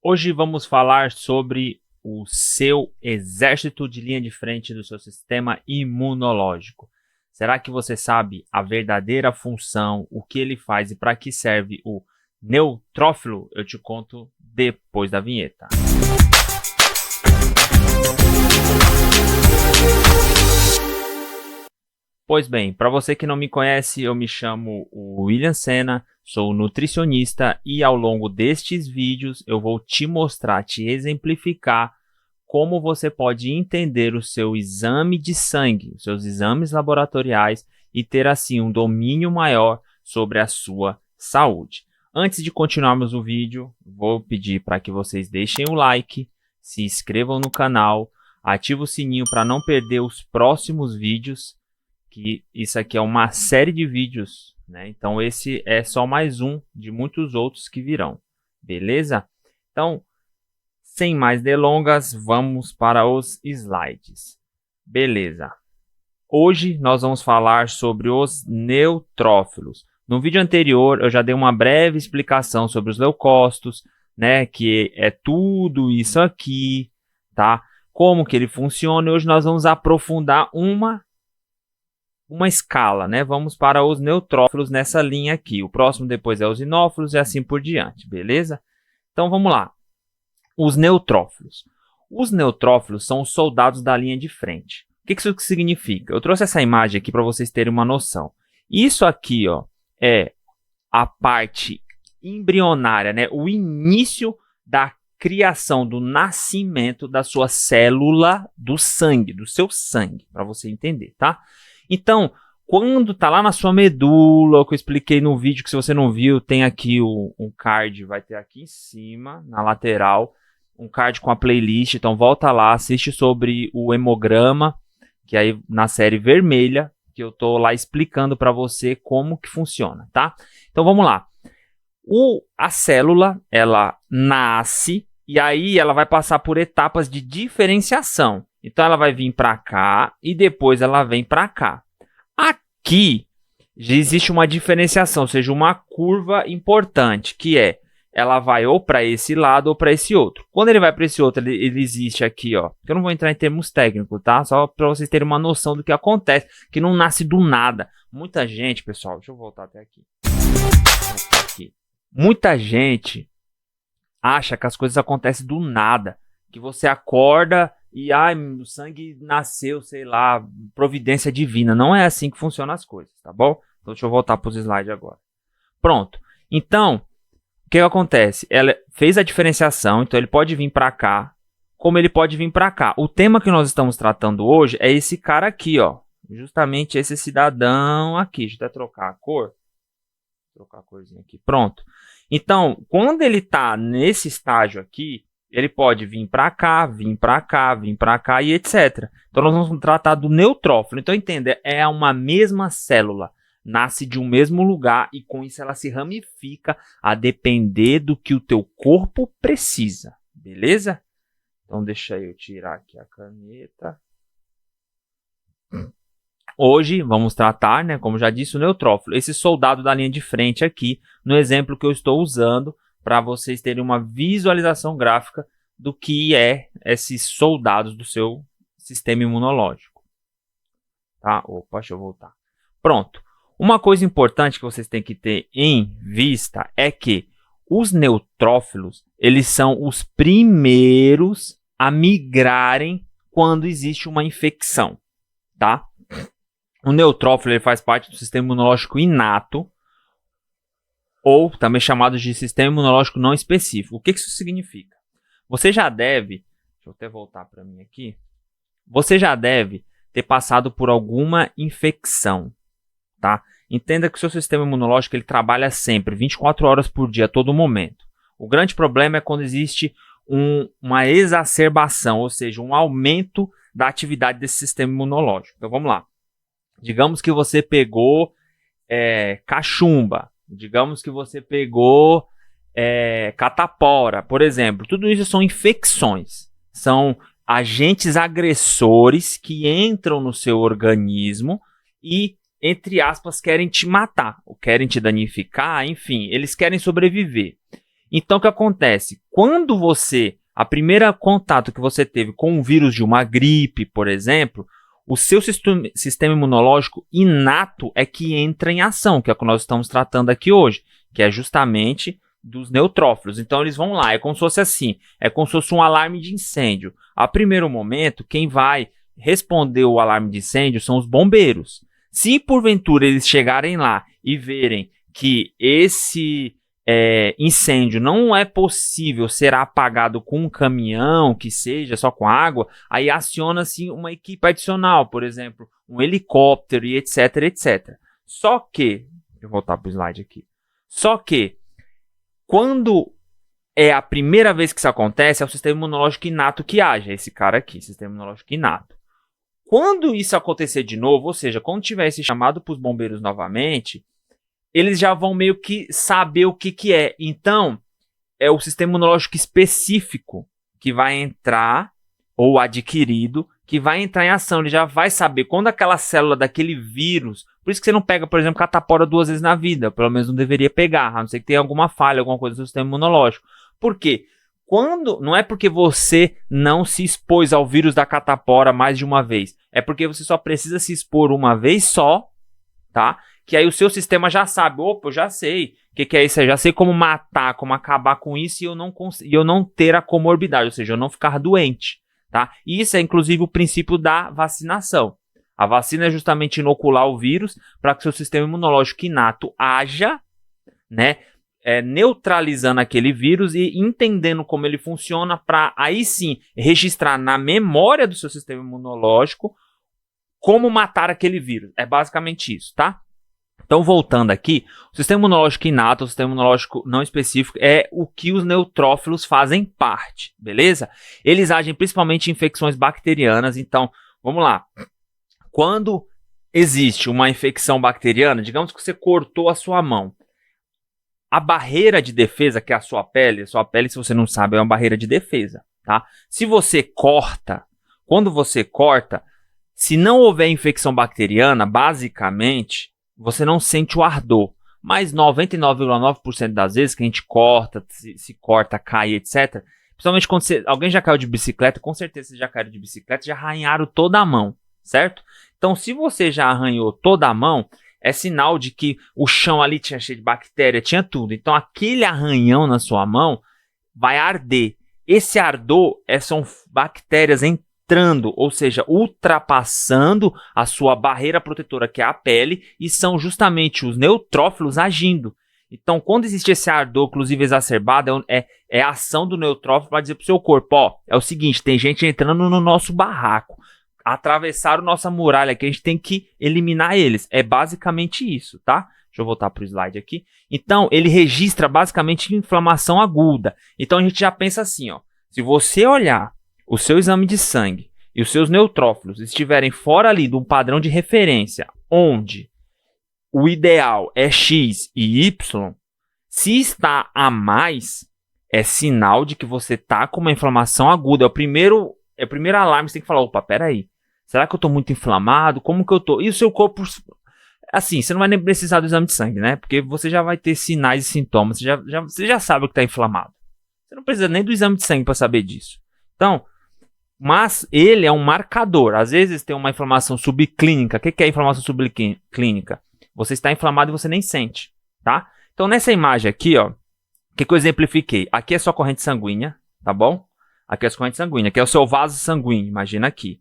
Hoje vamos falar sobre o seu exército de linha de frente do seu sistema imunológico. Será que você sabe a verdadeira função, o que ele faz e para que serve o neutrófilo? Eu te conto depois da vinheta. Pois bem, para você que não me conhece, eu me chamo William Sena, sou nutricionista e ao longo destes vídeos eu vou te mostrar, te exemplificar como você pode entender o seu exame de sangue, os seus exames laboratoriais e ter assim um domínio maior sobre a sua saúde. Antes de continuarmos o vídeo, vou pedir para que vocês deixem o like, se inscrevam no canal, ativem o sininho para não perder os próximos vídeos. Que isso aqui é uma série de vídeos, né? Então esse é só mais um de muitos outros que virão, beleza? Então, sem mais delongas, vamos para os slides. Beleza. Hoje nós vamos falar sobre os neutrófilos. No vídeo anterior eu já dei uma breve explicação sobre os leucócitos, né? Que é tudo isso aqui, tá? Como que ele funciona. E hoje nós vamos aprofundar uma escala, né? Vamos para os neutrófilos nessa linha aqui. O próximo depois é os eosinófilos e assim por diante, beleza? Então vamos lá. Os neutrófilos. Os neutrófilos são os soldados da linha de frente. O que isso significa? Eu trouxe essa imagem aqui para vocês terem uma noção. Isso aqui, ó, é a parte embrionária, né? O início da criação, do nascimento da sua célula do sangue, do seu sangue, para você entender, tá? Então, quando tá lá na sua medula, o que eu expliquei no vídeo, que se você não viu, tem aqui um card, vai ter aqui em cima, na lateral, um card com a playlist. Então volta lá, assiste sobre o hemograma, que aí na série vermelha, que eu tô lá explicando para você como que funciona, tá? Então vamos lá. A célula, ela nasce e aí ela vai passar por etapas de diferenciação. Então ela vai vir para cá e depois ela vem para cá. Aqui já existe uma diferenciação, ou seja, uma curva importante, que é ela vai ou para esse lado ou para esse outro. Quando ele vai para esse outro, ele existe aqui, ó. Eu não vou entrar em termos técnicos, tá? Só para vocês terem uma noção do que acontece, que não nasce do nada. Muita gente, pessoal, deixa eu voltar até aqui. Muita gente acha que as coisas acontecem do nada, que você acorda e o sangue nasceu, sei lá, providência divina. Não é assim que funcionam as coisas, tá bom? Então deixa eu voltar para os slides agora. Pronto. Então, o que acontece? Ela fez a diferenciação, então ele pode vir para cá, como ele pode vir para cá. O tema que nós estamos tratando hoje é esse cara aqui, ó. Justamente esse cidadão aqui. Deixa eu até trocar a cor. Vou trocar a corzinha aqui. Pronto. Então, quando ele está nesse estágio aqui, ele pode vir para cá, vir para cá, vir para cá e etc. Então, nós vamos tratar do neutrófilo. Então, entenda, é uma mesma célula. Nasce de um mesmo lugar e com isso ela se ramifica a depender do que o teu corpo precisa. Beleza? Então, deixa eu tirar aqui a caneta. Hoje vamos tratar, né, como já disse, o neutrófilo. Esse soldado da linha de frente aqui, no exemplo que eu estou usando, para vocês terem uma visualização gráfica do que é esses soldados do seu sistema imunológico. Tá? Opa, deixa eu voltar. Pronto. Uma coisa importante que vocês têm que ter em vista é que os neutrófilos, eles são os primeiros a migrarem quando existe uma infecção, tá? O neutrófilo ele faz parte do sistema imunológico inato, ou também chamado de sistema imunológico não específico. O que isso significa? Você já deve, deixa eu até voltar para mim aqui, você já deve ter passado por alguma infecção, tá? Entenda que o seu sistema imunológico ele trabalha sempre, 24 horas por dia, a todo momento. O grande problema é quando existe uma exacerbação, ou seja, um aumento da atividade desse sistema imunológico. Então vamos lá. Digamos que você pegou cachumba. Digamos que você pegou catapora, por exemplo. Tudo isso são infecções. São agentes agressores que entram no seu organismo e, entre aspas, querem te matar. Ou querem te danificar, enfim. Eles querem sobreviver. Então, o que acontece? Quando a primeira contato que você teve com um vírus de uma gripe, por exemplo, o seu sistema imunológico inato é que entra em ação, que é o que nós estamos tratando aqui hoje, que é justamente dos neutrófilos. Então, eles vão lá, é como se fosse assim, é como se fosse um alarme de incêndio. A primeiro momento, quem vai responder o alarme de incêndio são os bombeiros. Se porventura eles chegarem lá e verem que esse incêndio não é possível ser apagado com um caminhão, que seja só com água, aí aciona-se uma equipe adicional, por exemplo, um helicóptero e etc, etc. Só que, deixa eu voltar para o slide aqui, só que quando é a primeira vez que isso acontece, é o sistema imunológico inato que age, é esse cara aqui, sistema imunológico inato. Quando isso acontecer de novo, ou seja, quando tiver esse chamado para os bombeiros novamente, eles já vão meio que saber o que é. Então, é o sistema imunológico específico que vai entrar, ou adquirido, que vai entrar em ação. Ele já vai saber quando aquela célula daquele vírus... Por isso que você não pega, por exemplo, catapora 2 vezes na vida. Pelo menos não deveria pegar, a não ser que tenha alguma falha, alguma coisa do sistema imunológico. Por quê? Não é porque você não se expôs ao vírus da catapora mais de uma vez. É porque você só precisa se expor uma vez só, tá? Que aí o seu sistema já sabe, opa, eu já sei o que é isso, eu já sei como matar, como acabar com isso e eu não ter a comorbidade, ou seja, eu não ficar doente, tá? E isso é inclusive o princípio da vacinação. A vacina é justamente inocular o vírus para que o seu sistema imunológico inato haja, né? Neutralizando aquele vírus e entendendo como ele funciona para aí sim registrar na memória do seu sistema imunológico como matar aquele vírus. É basicamente isso, tá? Então, voltando aqui, o sistema imunológico inato, o sistema imunológico não específico, é o que os neutrófilos fazem parte, beleza? Eles agem principalmente em infecções bacterianas. Então, vamos lá. Quando existe uma infecção bacteriana, digamos que você cortou a sua mão, a barreira de defesa, que é a sua pele, se você não sabe, é uma barreira de defesa, tá? Se você corta, quando você corta, se não houver infecção bacteriana, basicamente, você não sente o ardor. Mas 99,9% das vezes que a gente corta, se corta, cai, etc. Principalmente quando alguém já caiu de bicicleta, com certeza vocês já caíram de bicicleta, já arranharam toda a mão, certo? Então, se você já arranhou toda a mão, é sinal de que o chão ali tinha cheio de bactéria, tinha tudo. Então, aquele arranhão na sua mão vai arder. Esse ardor são bactérias entrando, ou seja, ultrapassando a sua barreira protetora, que é a pele, e são justamente os neutrófilos agindo. Então, quando existe esse ardor, inclusive exacerbado, é a ação do neutrófilo para dizer para o seu corpo, ó, é o seguinte, tem gente entrando no nosso barraco, atravessaram nossa muralha aqui, a gente tem que eliminar eles. É basicamente isso, tá? Deixa eu voltar para o slide aqui. Então, ele registra basicamente inflamação aguda. Então, a gente já pensa assim, ó, se você olhar o seu exame de sangue e os seus neutrófilos estiverem fora ali de um padrão de referência, onde o ideal é X e Y, se está a mais, é sinal de que você está com uma inflamação aguda. É o primeiro alarme, você tem que falar, opa, peraí, será que eu estou muito inflamado? Como que eu estou? E o seu corpo, assim, você não vai nem precisar do exame de sangue, né? Porque você já vai ter sinais e sintomas, você já sabe que está inflamado. Você não precisa nem do exame de sangue para saber disso. Então, mas ele é um marcador. Às vezes tem uma inflamação subclínica. O que é inflamação subclínica? Você está inflamado e você nem sente, tá? Então, nessa imagem aqui, ó, o que eu exemplifiquei? Aqui é sua corrente sanguínea, tá bom? Aqui é a sua corrente sanguínea, aqui é o seu vaso sanguíneo, imagina aqui.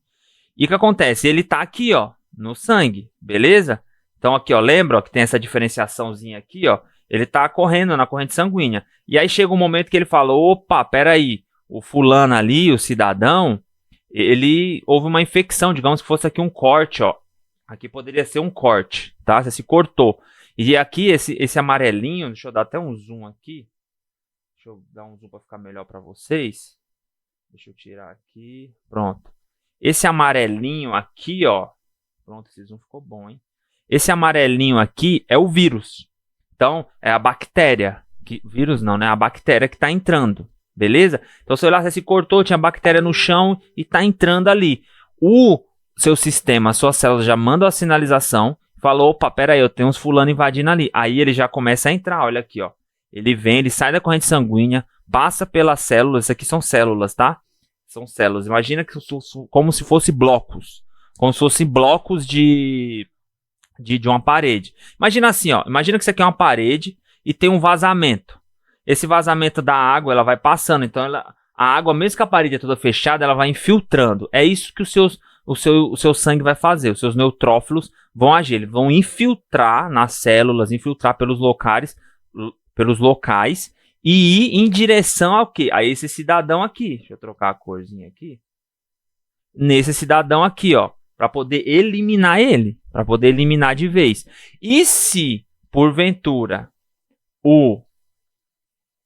E o que acontece? Ele tá aqui, ó, no sangue, beleza? Então, aqui, ó, lembra ó, que tem essa diferenciaçãozinha aqui, ó. Ele tá correndo na corrente sanguínea. E aí chega um momento que ele fala, opa, peraí, o fulano ali, o cidadão, houve uma infecção, digamos que fosse aqui um corte, ó. Aqui poderia ser um corte, tá? Você se cortou. E aqui, esse amarelinho, deixa eu dar até um zoom aqui. Deixa eu dar um zoom para ficar melhor para vocês. Deixa eu tirar aqui. Pronto. Esse amarelinho aqui, ó. Pronto, esse zoom ficou bom, hein? Esse amarelinho aqui é o vírus. Então, é a bactéria. Vírus não, né? A bactéria que está entrando. Beleza? Então, se olhar, você se cortou, tinha bactéria no chão e está entrando ali. O seu sistema, a sua célula já manda a sinalização. Falou, opa, peraí, eu tenho uns fulano invadindo ali. Aí ele já começa a entrar, olha aqui, ó. Ele vem, ele sai da corrente sanguínea, passa pelas células. Isso aqui são células, tá? São células. Imagina que como se fosse blocos. Como se fossem blocos de uma parede. Imagina assim, ó. Imagina que isso aqui é uma parede e tem um vazamento. Esse vazamento da água, ela vai passando. Então, a água, mesmo que a parede é toda fechada, ela vai infiltrando. É isso que o seu sangue vai fazer. Os seus neutrófilos vão agir. Eles vão infiltrar nas células, infiltrar pelos locais e ir em direção ao quê? A esse cidadão aqui. Deixa eu trocar a corzinha aqui. Nesse cidadão aqui, ó. Para poder eliminar ele. Para poder eliminar de vez. E se, porventura, o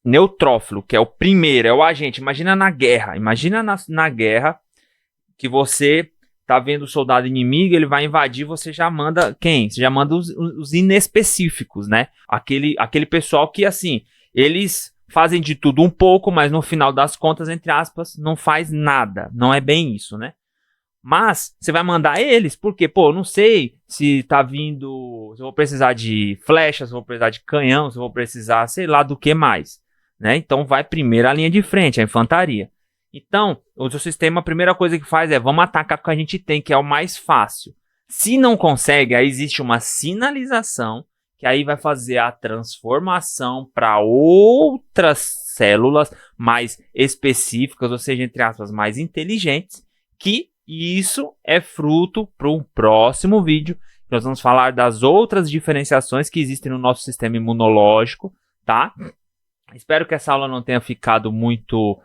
neutrófilo, que é o primeiro, é o agente. Imagina na guerra. Imagina na guerra que você tá vendo o soldado inimigo, ele vai invadir, você já manda quem? Você já manda os inespecíficos, né? Aquele pessoal que, assim, eles fazem de tudo um pouco, mas no final das contas, entre aspas, não faz nada. Não é bem isso, né? Mas você vai mandar eles, porque, pô, não sei se tá vindo, se eu vou precisar de flechas, se eu vou precisar de canhão, se eu vou precisar, sei lá, do que mais, né? Então vai primeiro a linha de frente, a infantaria. Então, o seu sistema, a primeira coisa que faz é, vamos atacar com o que a gente tem, que é o mais fácil. Se não consegue, aí existe uma sinalização, que aí vai fazer a transformação para outras células mais específicas, ou seja, entre aspas, mais inteligentes, que isso é fruto para um próximo vídeo. Nós vamos falar das outras diferenciações que existem no nosso sistema imunológico, tá? Espero que essa aula não tenha ficado muito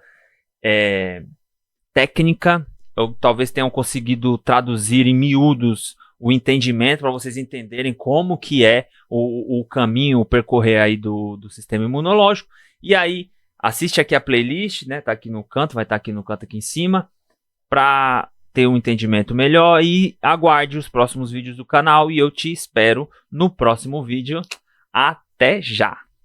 técnica. Eu talvez tenham conseguido traduzir em miúdos o entendimento para vocês entenderem como que é o caminho, o percorrer aí do sistema imunológico. E aí, assiste aqui a playlist, né? Tá aqui no canto, vai estar aqui no canto aqui em cima, para ter um entendimento melhor, e aguarde os próximos vídeos do canal e eu te espero no próximo vídeo. Até já!